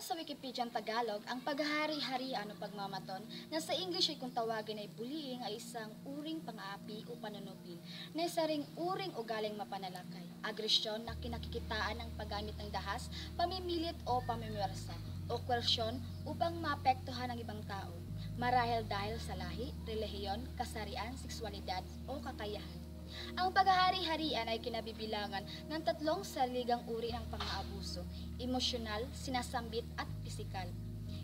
sa Wikipediang Tagalog, ang paghahari-harian o pagmamaton na sa English ay kung tawagin ay bullying ay isang uring pang-aapi o panunupin na isa ring uring ugaling mapanalakay, agresyon na kinakikitaan ng paggamit ng dahas, pamimilit o pamimiwersa o koersyon upang maapektuhan ang ibang tao, marahil dahil sa lahi, relihiyon, kasarian, sexualidad o kakayahan. Ang paghahari-harian ay kinabibilangan ng tatlong saligang uri ng pang-aabuso, emosyonal, sinasambit at pisikal.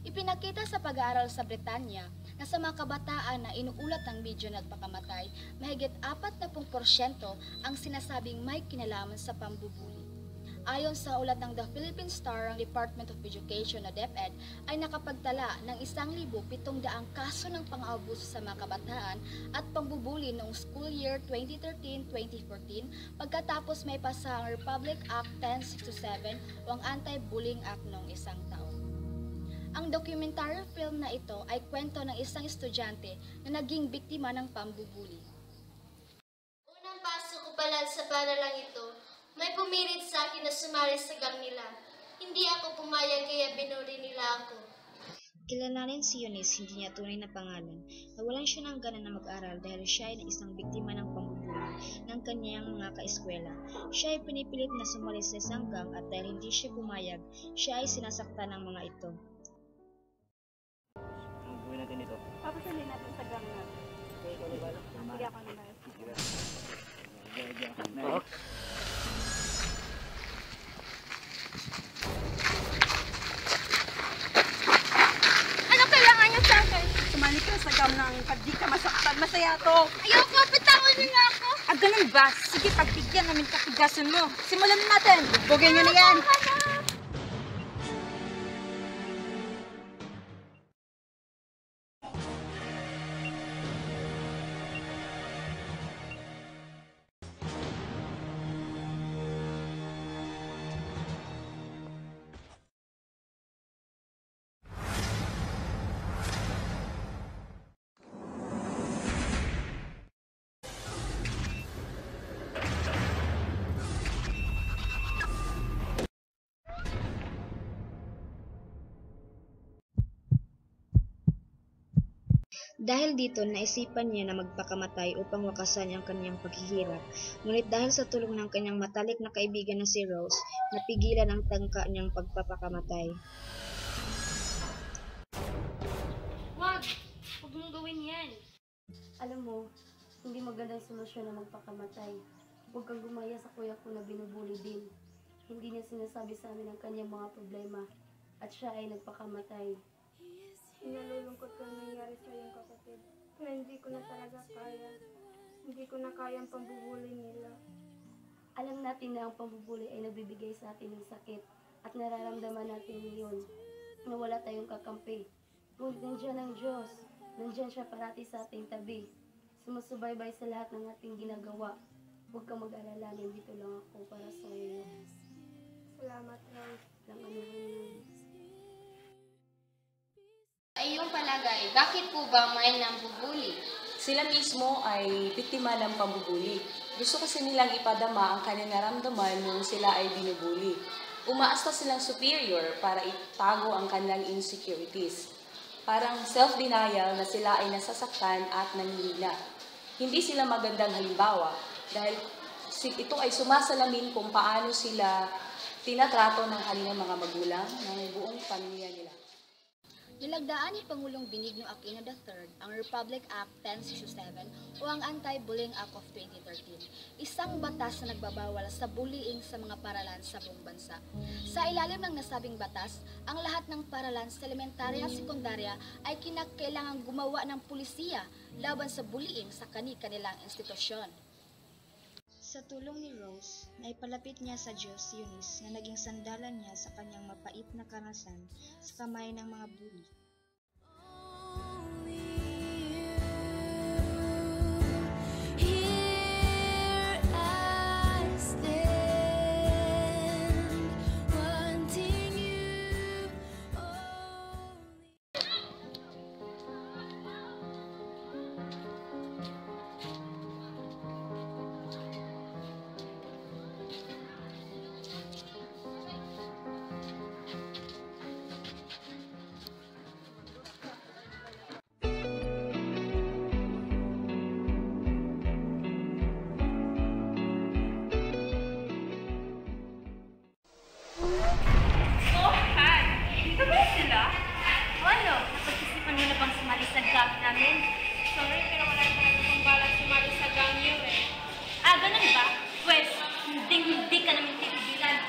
Ipinakita sa pag-aaral sa Britanya na sa mga kabataan na inuulat ng video na pagkamatay, mahigit 40% ang sinasabing may kinalaman sa pambubuli. Ayon sa ulat ng The Philippine Star, ang Department of Education o DepEd ay nakapagtala ng 1,700 kaso ng pang-aabuso sa mga kabataan at pambubuli noong school year 2013-2014 pagkatapos may pasa ang Republic Act 1067 o ang Anti-Bullying Act noong isang taon. Ang documentary film na ito ay kwento ng isang estudyante na naging biktima ng pambubuli. Unang pasok ko pala sa paralang ito, may pumilit sa akin na sumali sa gang nila. Hindi ako pumayag kaya binuri nila ako. Kilalanin si Eunice, hindi niya tunay na pangalan. Nawalan siya ng gana na mag-aral dahil siya ay isang biktima ng pambubuli ng kanyang mga kaeskwela. Siya ay pinipilit na sumali sa isang gang at dahil hindi siya pumayag, siya ay sinasaktan ng mga ito. Ang gawin natin ito? Papasalin natin sa gang natin. Sige ako naman. Ano kailangan niyo sa akin? Sumali ka sa gang ng pag di ka masaktan. Masaya to. Ayoko, pitawan niyo nga ako. Ah, ganun ba? Sige, pagbigyan namin katigasan mo. Simulan na natin. Bugin nyo na yan. Dahil dito, naisipan niya na magpakamatay upang wakasan ang kanyang paghihirap. Ngunit dahil sa tulong ng kanyang matalik na kaibigan na si Rose, napigilan ang tangka niyang pagpapakamatay. Wag mong gawin yan. Alam mo, hindi magandang solusyon na magpakamatay. Huwag kang gumaya sa kuya ko na binubuli din. Hindi niya sinasabi sa amin ang kanyang mga problema at siya ay nagpakamatay. Nalulungkot ko ang nangyari sa iyong kapatid na hindi ko na talaga kaya. Hindi ko na kaya ang pambubuli nila. Alam natin na ang pambubuli ay nagbibigay sa atin ng sakit at nararamdaman natin ngayon na wala tayong kakampi. Ngunit nandiyan ang Diyos. Nandiyan siya parati sa ating tabi. Sumusubaybay sa lahat ng ating ginagawa. Huwag kang mag-alala, nandito lang ako para sa iyo. Salamat, Rose. Lang anuhan. Ay yung palagay, bakit po ba may nambubuli? Sila mismo ay biktima ng pambubuli. Gusto kasi nilang ipadama ang kanilang naramdaman nung sila ay binubuli. Umaasta silang superior para itago ang kanilang insecurities. Parang self-denial na sila ay nasasaktan at nanghihina. Hindi sila magandang halimbawa dahil ito ay sumasalamin kung paano sila tinatrato ng kanilang mga magulang, ng buong pamilya nila. Nilagdaan ni Pangulong Benigno Aquino III ang Republic Act 1067 o ang Anti-Bullying Act of 2013, isang batas na nagbabawal sa bullying sa mga paralan sa buong bansa. Sa ilalim ng nasabing batas, ang lahat ng paralan sa elementarya at sekundarya ay kinakailangang gumawa ng pulisiya laban sa bullying sa kani-kanilang institusyon. Sa tulong ni Rose, naipalapit niya sa Diyos si Eunice na naging sandalan niya sa kanyang mapait na karanasan sa kamay ng mga bully. namin. Sorry, pero wala talaga pang balak sumali sa gangyo eh. Ah, ganun ba? Pwes, hindi ka namin titigilan.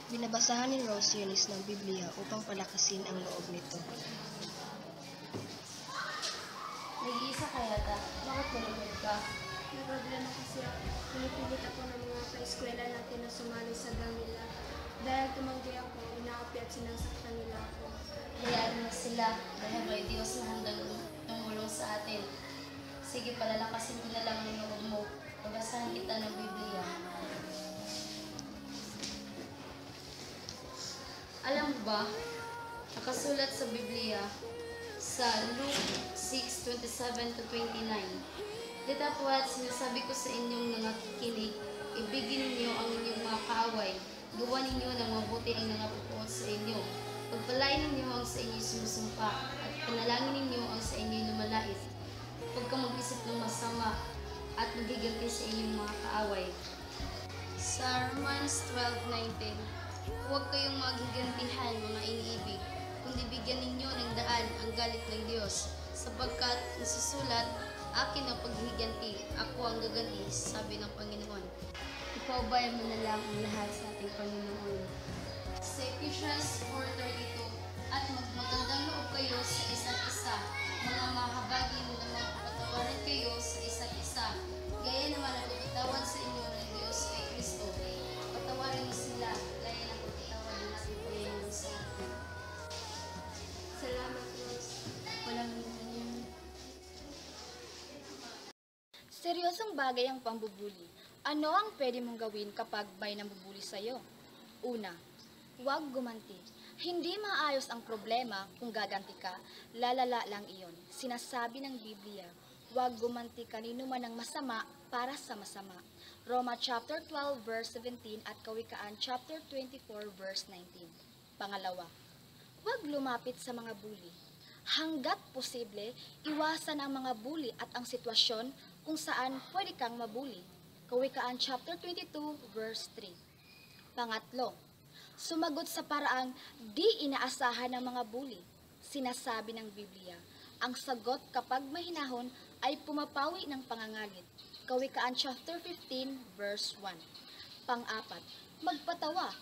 Binabasahan ni Rose si Eunice ng Biblia upang palakasin ang loob nito. Nag-iisa ka yata. Bakit malungkot ka? May problema kasi ako. Pinipilit ako ng mga ka-eskwela natin na sumali sa gang nila. Dahil tumanggi ako, inaapi at sinasaktan nila ako. Hayaan mo sila dahil may Diyos na handang tumulong sa atin. Sige, palalakasin ko na lang ang loob mo. Babasahan kita ng Biblia. Alam mo ba, nakasulat sa Biblia sa Luke 6:27-29. Datapwat sinasabi ko sa inyong nangakikinig, ibigin ninyo ang inyong mga kaaway, gawa ninyo ng mabuti ang nangapupuot sa inyo. Pagpalain ninyo ang sa inyo sumusumpa, at panalangin ninyo ang sa inyo lumalait. Huwag kang mag-isip ng masama at maghiganti sa inyong mga kaaway. Sa Romans 12:19, huwag kayong maghigantihan mga iniibig, kundi bigyan ninyo ng daan ang galit ng Diyos, sapagkat nasusulat, akin ang paghiganti, ako ang gaganti, sabi ng Panginoon. Ipaubaya mo na lang ang lahat sa ating Panginoon. Sa Ephesians 4:32, at magmagandang loob kayo sa isa't isa, mga mahabagin na magpatawaran kayo sa isa't isa, gaya naman ang pagpatawad sa inyo ng Diyos kay Kristo. Patawarin mo sila, gaya ng pagpatawad ng ating Panginoon sa atin. Salamat, Rose. Walang ganyan. Seryosong bagay ang pambubuli. Ano ang pwede mong gawin kapag may nambubuli sa'yo? Una, huwag gumanti. Hindi maayos ang problema kung gaganti ka, lalala lang iyon. Sinasabi ng Biblia, huwag gumanti kanino man ng masama para sa masama. Roma chapter 12 verse 17 at Kawikaan chapter 24 verse 19. Pangalawa, huwag lumapit sa mga bully. Hanggat posible, iwasan ang mga bully at ang sitwasyon kung saan pwede kang mabuli. Kawikaan chapter 22 verse 3. Pangatlo, sumagot sa paraang di inaasahan ng mga bully. Sinasabi ng Biblia, ang sagot kapag mahinahon ay pumapawi ng pangangalit. Kawikaan chapter 15 verse 1. Pang-apat, magpatawa.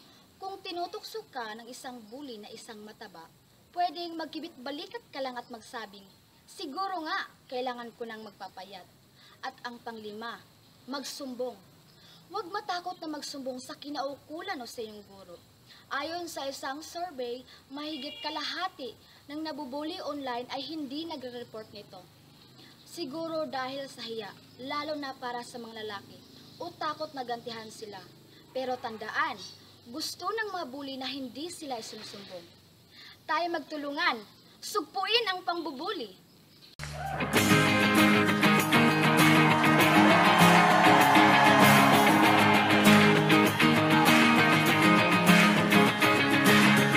Kung tinutukso ka ng isang bully na isang mataba, pwedeng magkibit balikat ka lang at magsabing, siguro nga, kailangan ko nang magpapayat. At ang panglima, magsumbong. Huwag matakot na magsumbong sa kinaukulan o sa iyong guro. Ayon sa isang survey, mahigit kalahati ng nabubuli online ay hindi nagre-report nito. Siguro dahil sa hiya, lalo na para sa mga lalaki, o takot na gantihan sila. Pero tandaan, gusto ng mga bully na hindi sila isinusumbong. Tayo magtulungan, sugpuin ang pangbubuli.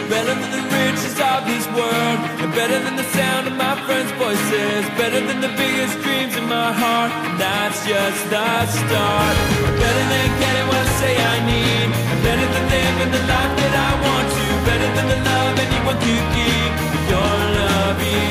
Better than the riches of this world, and better than the sound of my friends' voices, better than the biggest dreams in my heart, and that's just the start. Better than getting what I say I need, and better than living the life that I want to, better than the love anyone could give. Your love is